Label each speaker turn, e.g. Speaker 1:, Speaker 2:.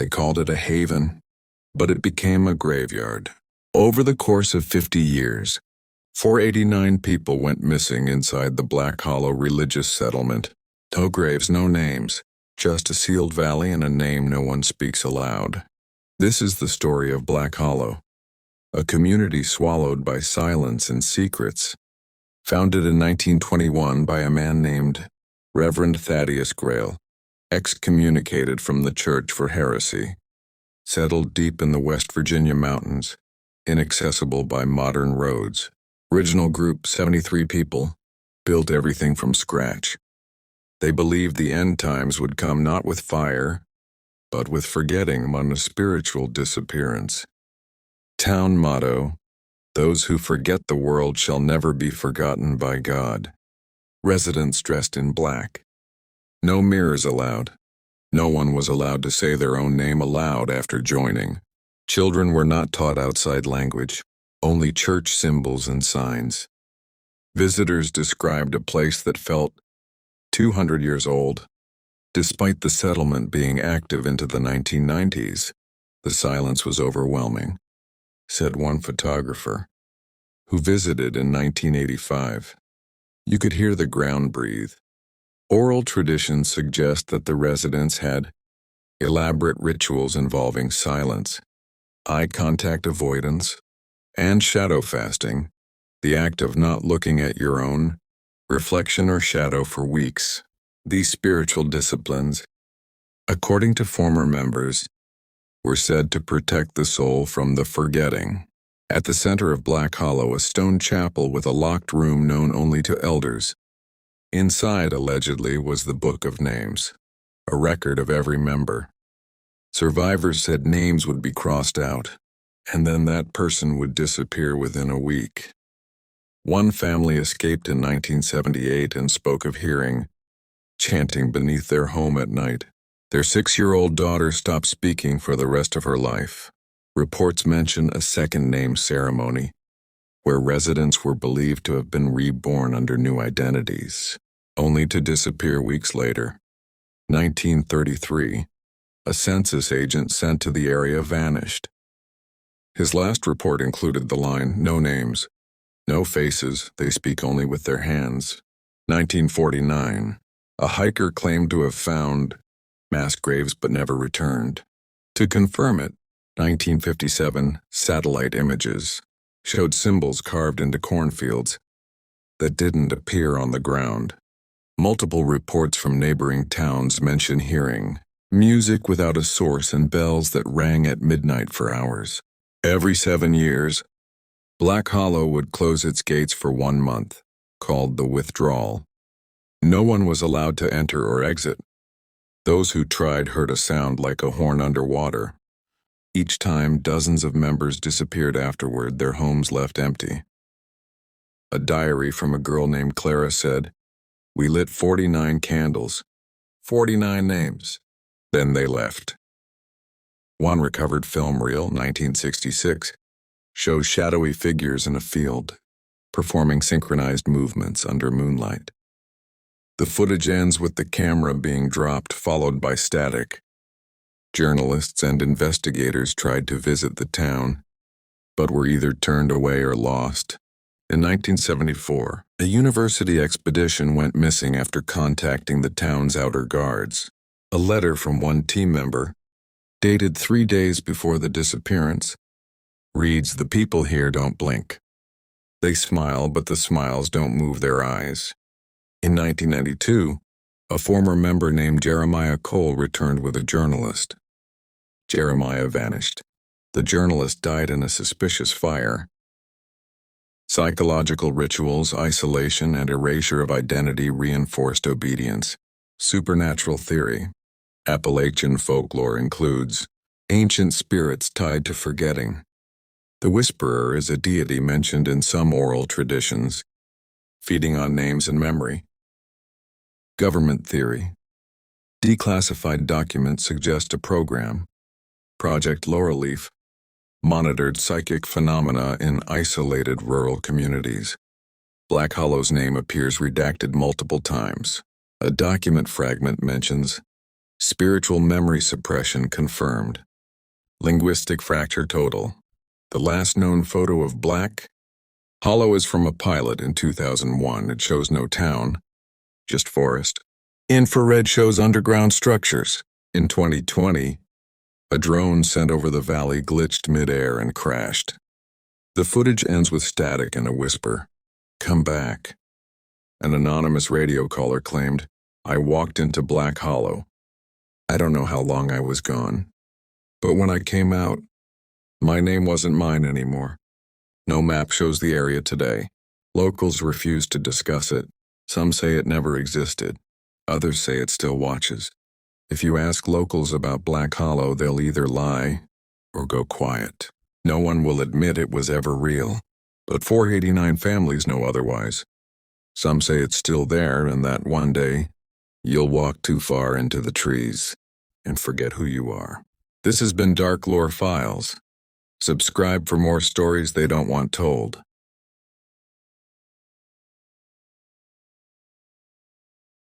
Speaker 1: They called it a haven, but it became a graveyard. Over the course of 50 years, 489 people went missing inside the Black Hollow religious settlement. No graves, no names, just a sealed valley and a name no one speaks aloud. This is the story of Black Hollow, a community swallowed by silence and secrets. Founded in 1921 by a man named Reverend Thaddeus Grale, excommunicated from the church for heresy. Settled deep in the West Virginia mountains, inaccessible by modern roads. Original group 73 people, built everything from scratch. They believed the end times would come not with fire, but with forgetting on a spiritual disappearance. Town motto: those who forget the world shall never be forgotten by God. Residents dressed in black. No mirrors allowed. No one was allowed to say their own name aloud after joining. Children were not taught outside language, only church symbols and signs. Visitors described a place that felt 200 years old. Despite the settlement being active into the 1990s, the silence was overwhelming, said one photographer, who visited in 1985. You could hear the ground breathe. Oral traditions suggest that the residents had elaborate rituals involving silence, eye contact avoidance, and shadow fasting, the act of not looking at your own reflection or shadow for weeks. These spiritual disciplines, according to former members, were said to protect the soul from the forgetting. At the center of Black Hollow, a stone chapel with a locked room known only to elders. Inside, allegedly, was the Book of Names, a record of every member. Survivors said names would be crossed out, and then that person would disappear within a week. One family escaped in 1978 and spoke of hearing chanting beneath their home at night. Their 6-year-old daughter stopped speaking for the rest of her life. Reports mention a second name ceremony, where residents were believed to have been reborn under new identities, only to disappear weeks later. 1933, a census agent sent to the area vanished. His last report included the line, "No names, no faces, they speak only with their hands." 1949, a hiker claimed to have found mass graves but never returned. To confirm it, 1957 satellite images showed symbols carved into cornfields that didn't appear on the ground. Multiple reports from neighboring towns mention hearing music without a source and bells that rang at midnight for hours. Every 7 years, Black Hollow would close its gates for 1 month, called the Withdrawal. No one was allowed to enter or exit. Those who tried heard a sound like a horn underwater. Each time, dozens of members disappeared afterward, their homes left empty. A diary from a girl named Clara said, "We lit 49 candles, 49 names. Then they left." One recovered film reel, 1966, shows shadowy figures in a field, performing synchronized movements under moonlight. The footage ends with the camera being dropped, followed by static. Journalists and investigators tried to visit the town, but were either turned away or lost. In 1974, a university expedition went missing after contacting the town's outer guards. A letter from one team member, dated 3 days before the disappearance, reads, "The people here don't blink. They smile, but the smiles don't move their eyes." In 1992, a former member named Jeremiah Cole returned with a journalist. Jeremiah vanished. The journalist died in a suspicious fire. Psychological rituals, isolation, and erasure of identity reinforced obedience. Supernatural theory. Appalachian folklore includes ancient spirits tied to forgetting. The Whisperer is a deity mentioned in some oral traditions, feeding on names and memory. Government theory. Declassified documents suggest a program, Project Laurelleaf, monitored psychic phenomena in isolated rural communities. Black Hollow's name appears redacted multiple times. A document fragment mentions Spiritual memory suppression confirmed. Linguistic fracture total. The last known photo of Black Hollow is from a pilot in 2001. It shows no town, just forest. Infrared shows underground structures. In 2020, a drone sent over the valley glitched midair and crashed. The footage ends with static and a whisper. Come back. An anonymous radio caller claimed, I walked into Black Hollow. I don't know how long I was gone. But when I came out, my name wasn't mine anymore. No map shows the area today. Locals refuse to discuss it. Some say it never existed. Others say it still watches. If you ask locals about Black Hollow, they'll either lie or go quiet. No one will admit it was ever real. But 489 families know otherwise. Some say it's still there and that one day, you'll walk too far into the trees and forget who you are. This has been Dark Lore Files. Subscribe for more stories they don't want told.